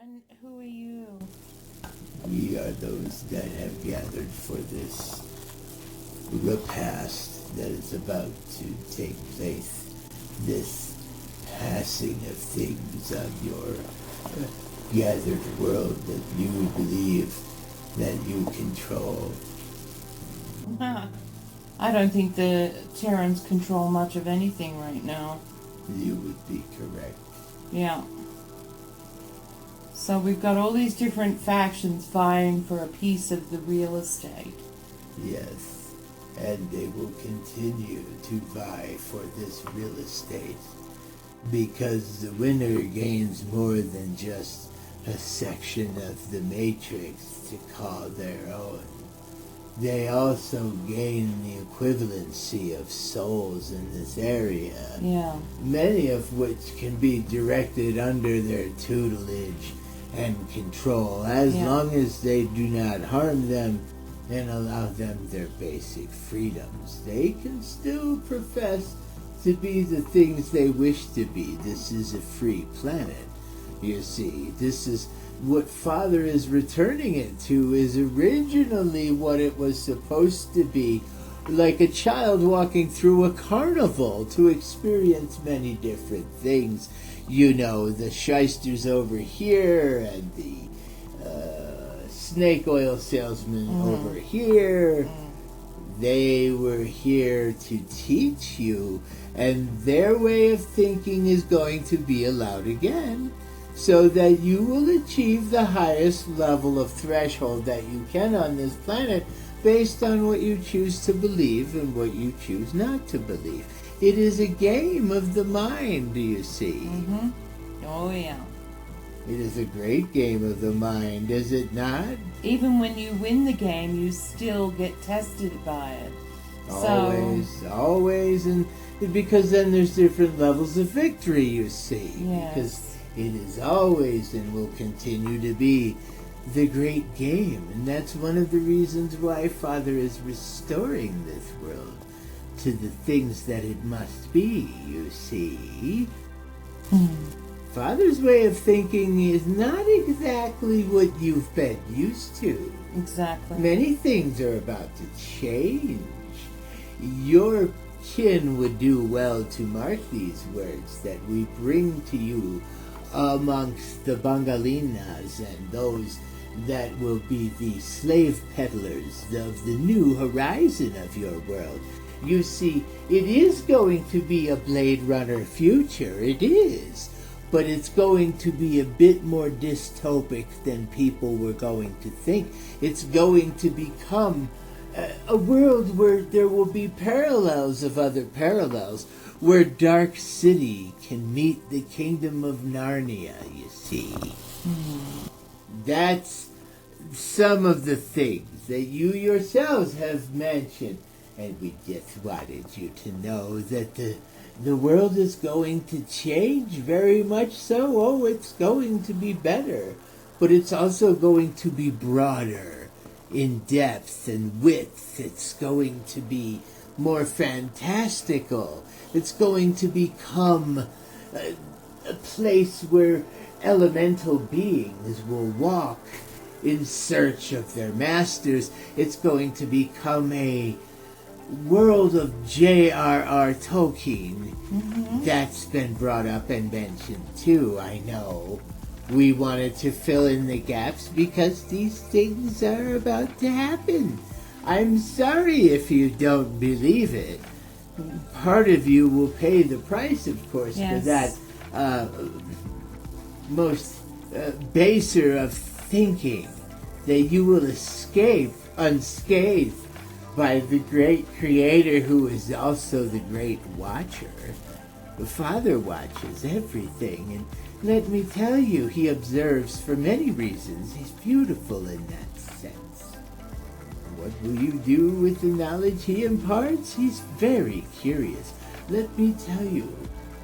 And who are you? We are those that have gathered for this repast that is about to take place. This passing of things on your gathered world that you believe that you control. I don't think the Terrans control much of anything right now. You would be correct. Yeah. So we've got all these different factions vying for a piece of the real estate. Yes, and they will continue to vie for this real estate because the winner gains more than just a section of the matrix to call their own. They also gain the equivalency of souls in this area, many of which can be directed under their tutelage and control, as long as they do not harm them and allow them their basic freedoms. They can still profess to be the things they wish to be. This is a free planet, you see. This is what Father is returning it to, is originally what it was supposed to be, like a child walking through a carnival to experience many different things. You know, the shysters over here and the snake oil salesman over here. They were here to teach you, and their way of thinking is going to be allowed again, so that you will achieve the highest level of threshold that you can on this planet based on what you choose to believe and what you choose not to believe. It is a game of the mind, you see. Oh, yeah. It is a great game of the mind, is it not? Even when you win the game, you still get tested by it. Always, and because then there's different levels of victory, you see. Yes. Because it is always and will continue to be the great game. And that's one of the reasons why Father is restoring this world to the things that it must be, you see. Father's way of thinking is not exactly what you've been used to. Exactly. Many things are about to change. Your kin would do well to mark these words that we bring to you amongst the Bangalinas and those that will be the slave peddlers of the new horizon of your world. You see, it is going to be a Blade Runner future, it is, but it's going to be a bit more dystopic than people were going to think. It's going to become a world where there will be parallels of other parallels, where Dark City can meet the Kingdom of Narnia, you see. That's some of the things that you yourselves have mentioned, and we just wanted you to know that the world is going to change very much so. Oh, it's going to be better, but it's also going to be broader in depth and width. It's going to be more fantastical. It's going to become a place where elemental beings will walk in search of their masters. It's going to become a world of J.R.R. Tolkien. That's been brought up and mentioned too, I know. We wanted to fill in the gaps because these things are about to happen. I'm sorry if you don't believe it. Part of you will pay the price, of course, for that most baser of thinking, that you will escape unscathed by the great creator who is also the great watcher. The Father watches everything, and let me tell you, he observes for many reasons. He's beautiful in that sense. What will you do with the knowledge he imparts? He's very curious. Let me tell you,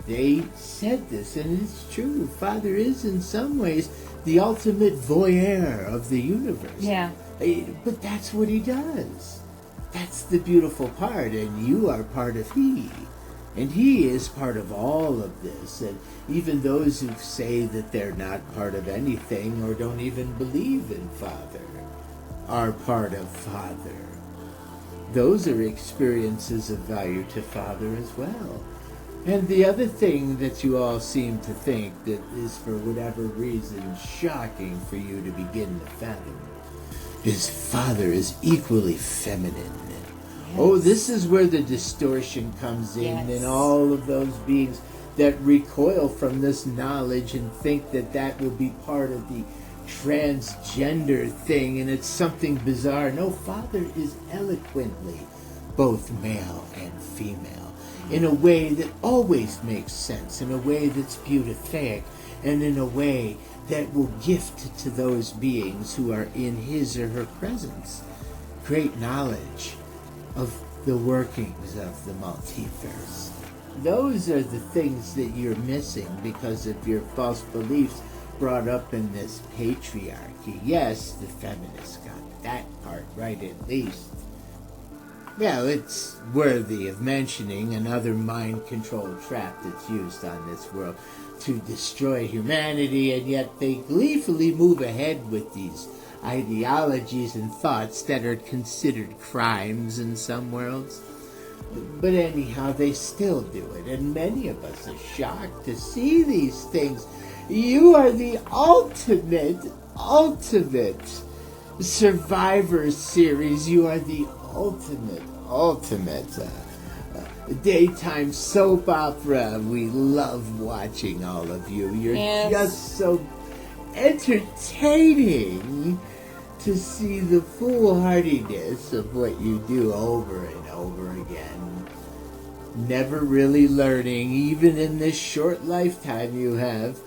they said this, and it's true. Father is, in some ways, the ultimate voyeur of the universe. Yeah. But that's what he does. That's the beautiful part, and you are part of he. And he is part of all of this. And even those who say that they're not part of anything or don't even believe in Father are part of Father. Those are experiences of value to Father as well. And the other thing that you all seem to think that is, for whatever reason, shocking for you to begin to fathom is Father is equally feminine. Yes. Oh, this is where the distortion comes in, Yes. and all of those beings that recoil from this knowledge and think that that will be part of the transgender thing, and it's something bizarre. No, Father is eloquently both male and female, in a way that always makes sense, in a way that's beautific, and in a way that will gift to those beings who are in his or her presence great knowledge of the workings of the multiverse. Those are the things that you're missing because of your false beliefs brought up in this patriarchy. Yes, the feminists got that part right at least. Well, it's worthy of mentioning another mind control trap that's used on this world to destroy humanity, and yet they gleefully move ahead with these ideologies and thoughts that are considered crimes in some worlds. But anyhow, they still do it, and many of us are shocked to see these things. You are the ultimate Survivor series. You are the ultimate daytime soap opera. We love watching all of you. You're just so entertaining to see the foolhardiness of what you do over and over again. Never really learning, even in this short lifetime you have.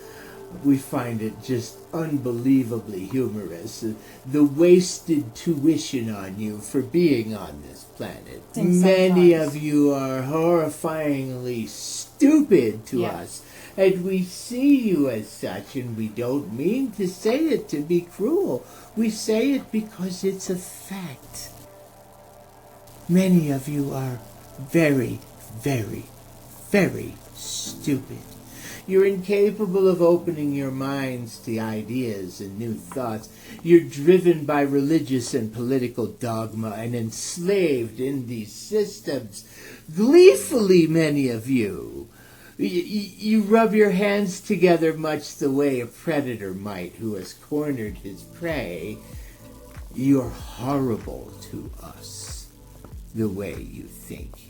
We find it just unbelievably humorous. The wasted tuition on you for being on this planet. Many of you are horrifyingly stupid to us, and we see you as such, and we don't mean to say it to be cruel. We say it because it's a fact. Many of you are very, very, very stupid. You're incapable of opening your minds to ideas and new thoughts. You're driven by religious and political dogma and enslaved in these systems. Gleefully, many of you. You rub your hands together much the way a predator might who has cornered his prey. You're horrible to us, the way you think.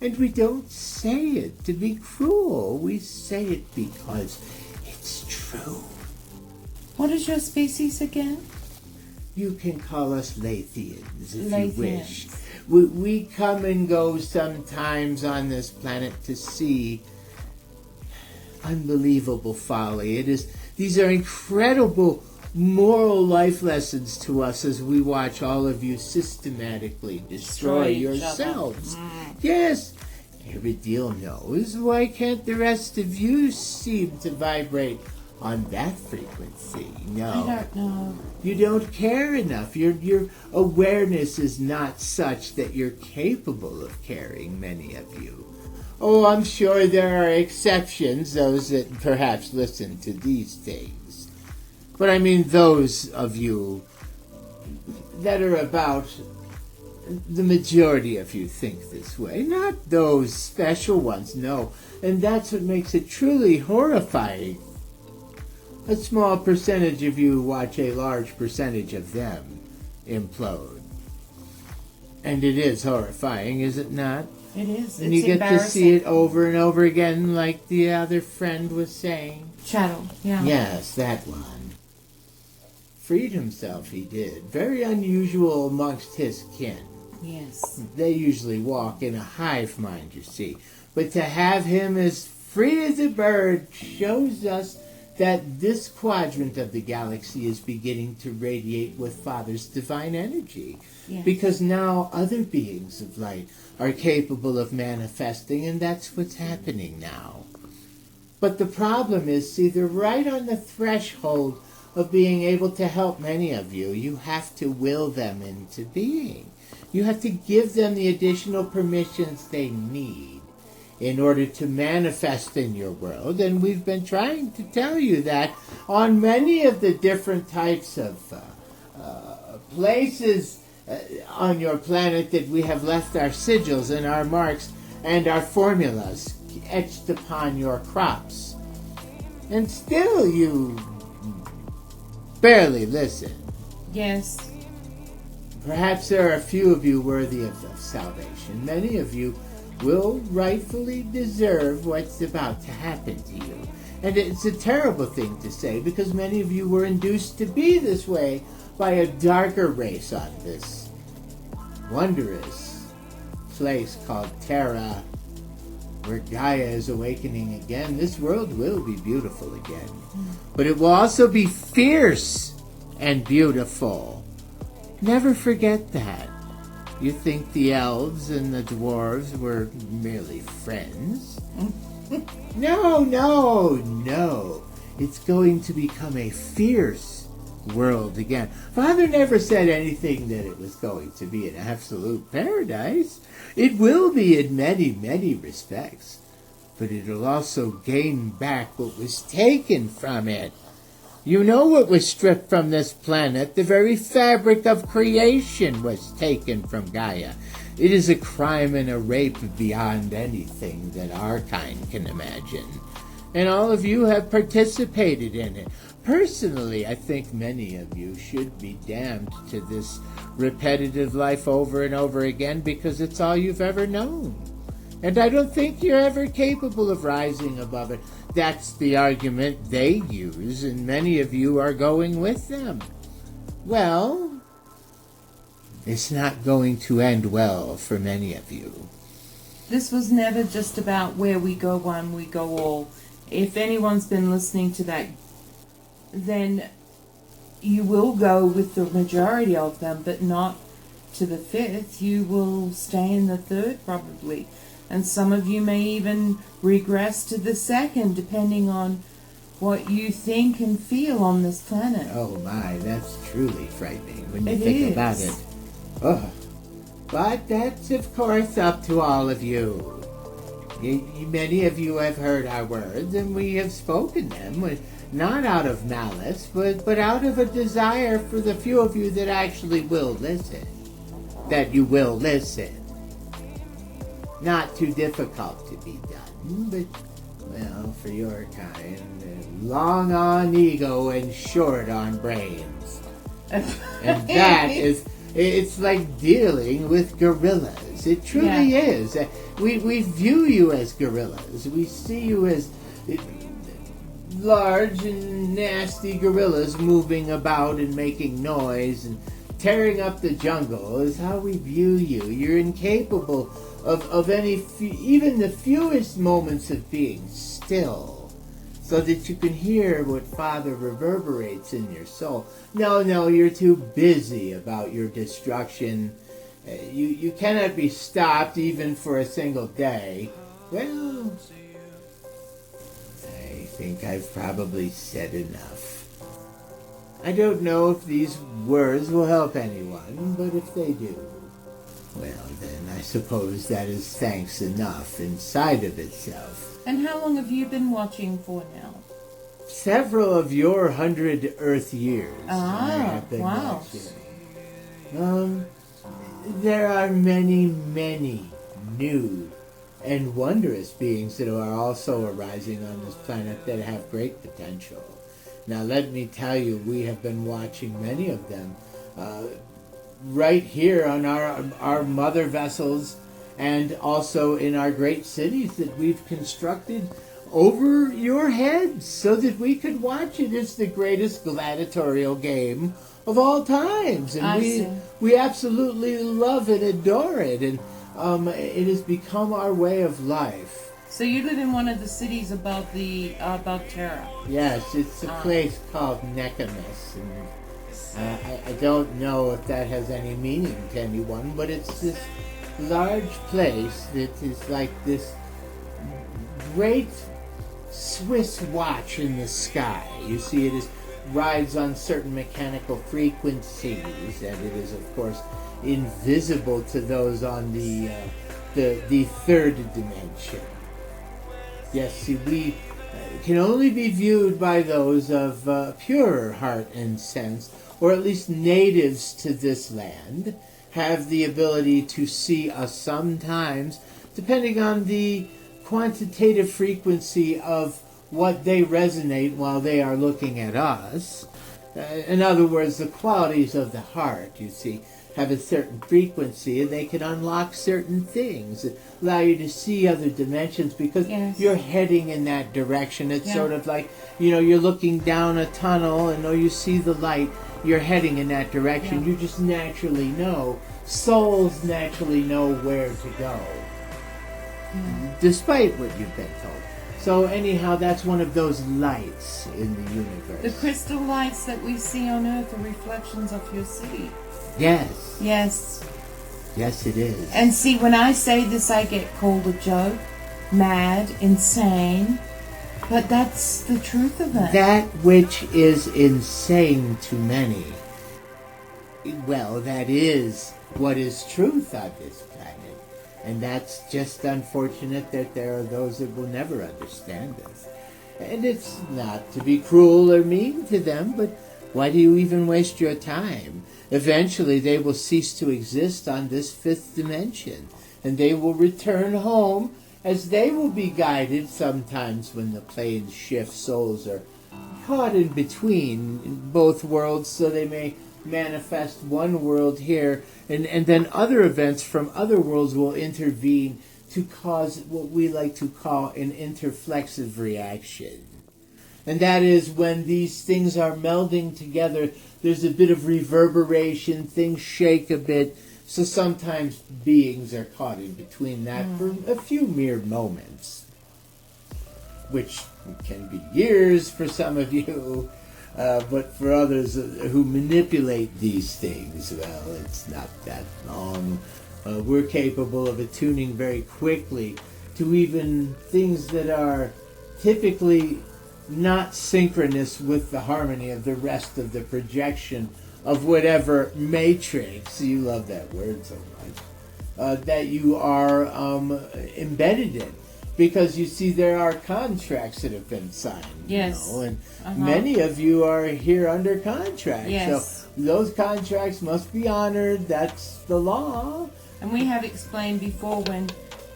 And we don't say it to be cruel. We say it because it's true. What is your species again? You can call us Laythians if you wish. We come and go sometimes on this planet to see unbelievable folly. These are incredible moral life lessons to us as we watch all of you systematically destroy yourselves. Yes, Aerodil knows. Why can't the rest of you seem to vibrate on that frequency? No. I don't know. You don't care enough. Your awareness is not such that you're capable of caring, many of you. Oh, I'm sure there are exceptions, those that perhaps listen to these things. But I mean those of you that are about the majority of you think this way, not those special ones, no. And that's what makes it truly horrifying. A small percentage of you watch a large percentage of them implode. And it is horrifying, is it not? It is. And you get to see it over and over again, like the other friend was saying. Shadow, yeah. Yes, that one. Freed himself, he did. Very unusual amongst his kin. Yes. They usually walk in a hive mind, you see. But to have him as free as a bird shows us that this quadrant of the galaxy is beginning to radiate with Father's divine energy. Yes. Because now other beings of light are capable of manifesting, and that's what's happening now. But the problem is, see, they're right on the threshold of being able to help many of you. You have to will them into being. You have to give them the additional permissions they need in order to manifest in your world. And we've been trying to tell you that on many of the different types of places on your planet that we have left our sigils and our marks and our formulas etched upon your crops. And still you barely listen. Yes. Perhaps there are a few of you worthy of salvation. Many of you will rightfully deserve what's about to happen to you. And it's a terrible thing to say, because many of you were induced to be this way by a darker race on this wondrous place called Terra, where Gaia is awakening again. This world will be beautiful again, but it will also be fierce and beautiful. Never forget that. You think the elves and the dwarves were merely friends? No. It's going to become a fierce world again. Father never said anything that it was going to be an absolute paradise. It will be in many, many respects, but it'll also gain back what was taken from it. You know what was stripped from this planet? The very fabric of creation was taken from Gaia. It is a crime and a rape beyond anything that our kind can imagine. And all of you have participated in it. Personally, I think many of you should be damned to this repetitive life over and over again, because it's all you've ever known. And I don't think you're ever capable of rising above it. That's the argument they use, and many of you are going with them. Well, it's not going to end well for many of you. This was never just about where we go one, we go all. If anyone's been listening to that, then you will go with the majority of them, but not to the fifth. You will stay in the third probably. And some of you may even regress to the second, depending on what you think and feel on this planet. Oh my, that's truly frightening when you think about it. Oh, but that's of course up to all of you. Many of you have heard our words, and we have spoken them, not out of malice, but out of a desire for the few of you that actually will listen. That you will listen. Not too difficult to be done, but, well, for your kind, long on ego and short on brains. And that is, it's like dealing with gorillas. It truly is. We view you as gorillas. We see you as large and nasty gorillas moving about and making noise and tearing up the jungle is how we view you. You're incapable of any, even the fewest moments of being still, so that you can hear what Father reverberates in your soul. No, you're too busy about your destruction. You cannot be stopped even for a single day. Well, I think I've probably said enough. I don't know if these words will help anyone, but if they do, well, then I suppose that is thanks enough inside of itself. And how long have you been watching for now? Several of your 100 Earth years. I have been wow. watching. There are many, many new and wondrous beings that are also arising on this planet that have great potential. Now, let me tell you, we have been watching many of them right here on our mother vessels, and also in our great cities that we've constructed over your heads so that we could watch it. It's the greatest gladiatorial game of all times, and we absolutely love and adore it, and it has become our way of life. So you live in one of the cities above Terra? Yes, it's a place called Nekamis, and I don't know if that has any meaning to anyone, but it's this large place that is like this great Swiss watch in the sky. You see, it rides on certain mechanical frequencies, and it is, of course, invisible to those on the third dimension. Yes, see, we can only be viewed by those of pure heart and sense, or at least natives to this land, have the ability to see us sometimes, depending on the quantitative frequency of what they resonate while they are looking at us. In other words, the qualities of the heart, you see, have a certain frequency, and they can unlock certain things, allow you to see other dimensions because you're heading in that direction. It's sort of like, you're looking down a tunnel and you see the light, you're heading in that direction. You just naturally know. Souls naturally know where to go, despite what you've been told. So anyhow, that's one of those lights in the universe. The crystal lights that we see on Earth are reflections of your city. Yes. Yes. Yes, it is. And see, when I say this, I get called a joke, mad, insane. But that's the truth of it. That which is insane to many, well, that is what is truth on this planet. And that's just unfortunate that there are those that will never understand us. And it's not to be cruel or mean to them, but why do you even waste your time? Eventually they will cease to exist on this fifth dimension, and they will return home, as they will be guided sometimes when the planes shift. Souls are caught in between both worlds, so they may manifest one world here, and then other events from other worlds will intervene to cause what we like to call an interflexive reaction. And that is when these things are melding together, there's a bit of reverberation, things shake a bit, so sometimes beings are caught in between that for a few mere moments, which can be years for some of you. But for others who manipulate these things, well, it's not that long. We're capable of attuning very quickly to even things that are typically not synchronous with the harmony of the rest of the projection of whatever matrix, you love that word so much, that you are embedded in. Because you see, there are contracts that have been signed. Yes. And many of you are here under contract. Yes. So those contracts must be honored. That's the law. And we have explained before, when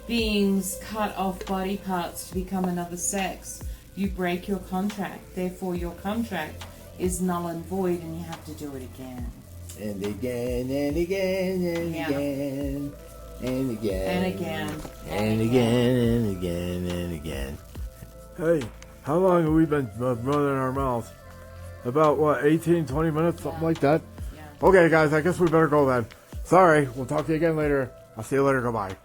beings cut off body parts to become another sex, you break your contract. Therefore, your contract is null and void, and you have to do it again. And again, and again, and again. And again. And again. And again, and again, and again. Hey, how long have we been running our mouths? About, 18, 20 minutes? Something like that? Yeah. Okay, guys, I guess we better go then. Sorry, we'll talk to you again later. I'll see you later. Goodbye.